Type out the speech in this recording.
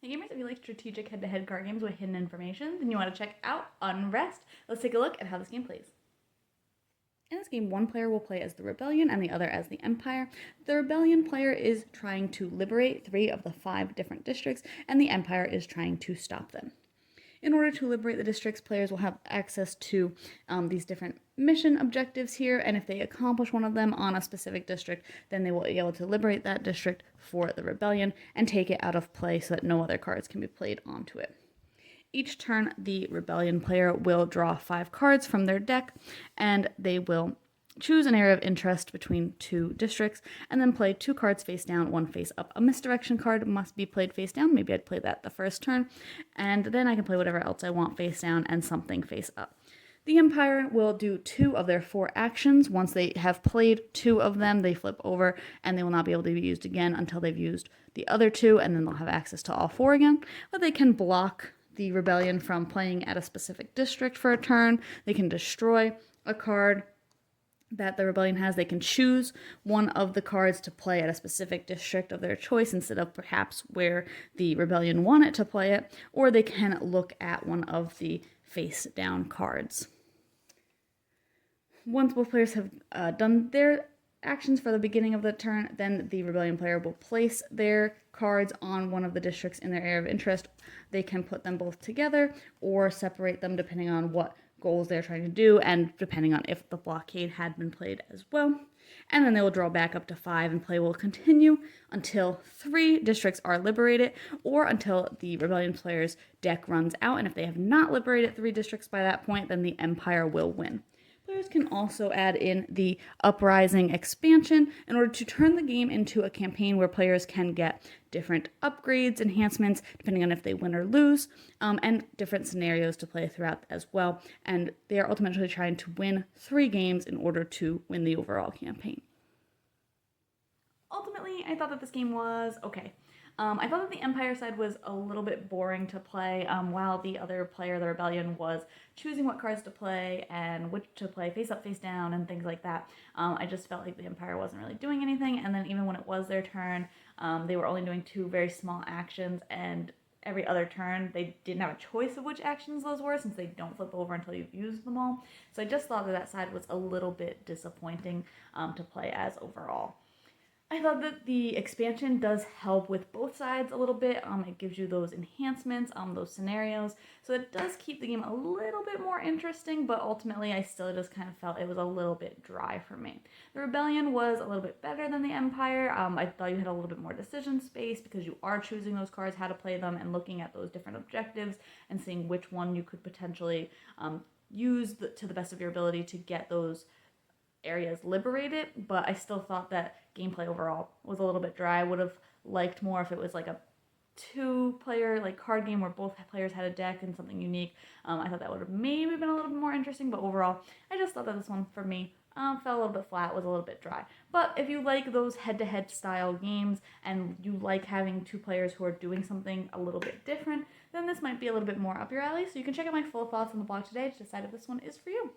Hey gamers, if you like strategic head-to-head card games with hidden information, then you want to check out Unrest. Let's take a look at how this game plays. In this game, one player will play as the Rebellion and the other as the Empire. The Rebellion player is trying to liberate 3 of the 5 different districts, and the Empire is trying to stop them. In order to liberate the districts, players will have access to these different mission objectives here, and if they accomplish one of them on a specific district, then they will be able to liberate that district for the Rebellion and take it out of play so that no other cards can be played onto it. Each turn, the Rebellion player will draw 5 cards from their deck, and they will choose an area of interest between 2 districts, and then play 2 cards face down, 1 face up. A misdirection card must be played face down. Maybe I'd play that the first turn, and then I can play whatever else I want face down and something face up. The Empire will do 2 of their 4 actions. Once they have played 2 of them, they flip over, and they will not be able to be used again until they've used the other 2, and then they'll have access to all 4 again. But they can block the Rebellion from playing at a specific district for a turn. They can destroy a card that the Rebellion has. They can choose one of the cards to play at a specific district of their choice instead of perhaps where the Rebellion wanted to play it, or they can look at one of the face down cards. Once both players have done their actions for the beginning of the turn, then the Rebellion player will place their cards on one of the districts in their area of interest. They can put them both together or separate them depending on what goals they're trying to do and depending on if the blockade had been played as well. And then they will draw back up to 5, and play will continue until 3 districts are liberated or until the Rebellion player's deck runs out. And if they have not liberated 3 districts by that point, then the Empire will win. Players can also add in the Uprising expansion in order to turn the game into a campaign where players can get different upgrades, enhancements, depending on if they win or lose, and different scenarios to play throughout as well. And they are ultimately trying to win 3 games in order to win the overall campaign. Ultimately, I thought that this game was okay. I thought that the Empire side was a little bit boring to play, while the other player, the Rebellion, was choosing what cards to play and which to play face up, face down, and things like that. I just felt like the Empire wasn't really doing anything, and then even when it was their turn, they were only doing 2 very small actions, and every other turn they didn't have a choice of which actions those were since they don't flip over until you've used them all. So I just thought that side was a little bit disappointing to play as overall. I thought that the expansion does help with both sides a little bit. It gives you those enhancements, those scenarios. So it does keep the game a little bit more interesting, but ultimately I still just kind of felt it was a little bit dry for me. The Rebellion was a little bit better than the Empire. I thought you had a little bit more decision space because you are choosing those cards, how to play them, and looking at those different objectives and seeing which one you could potentially use to the best of your ability to get those areas liberated. But I still thought that gameplay overall was a little bit dry. I would have liked more if it was like a 2-player like card game where both players had a deck and something unique. I thought that would have maybe been a little bit more interesting, but overall I just thought that this one for me fell a little bit flat, was a little bit dry. But if you like those head-to-head style games and you like having 2 players who are doing something a little bit different, then this might be a little bit more up your alley. So you can check out my full thoughts on the blog today to decide if this one is for you.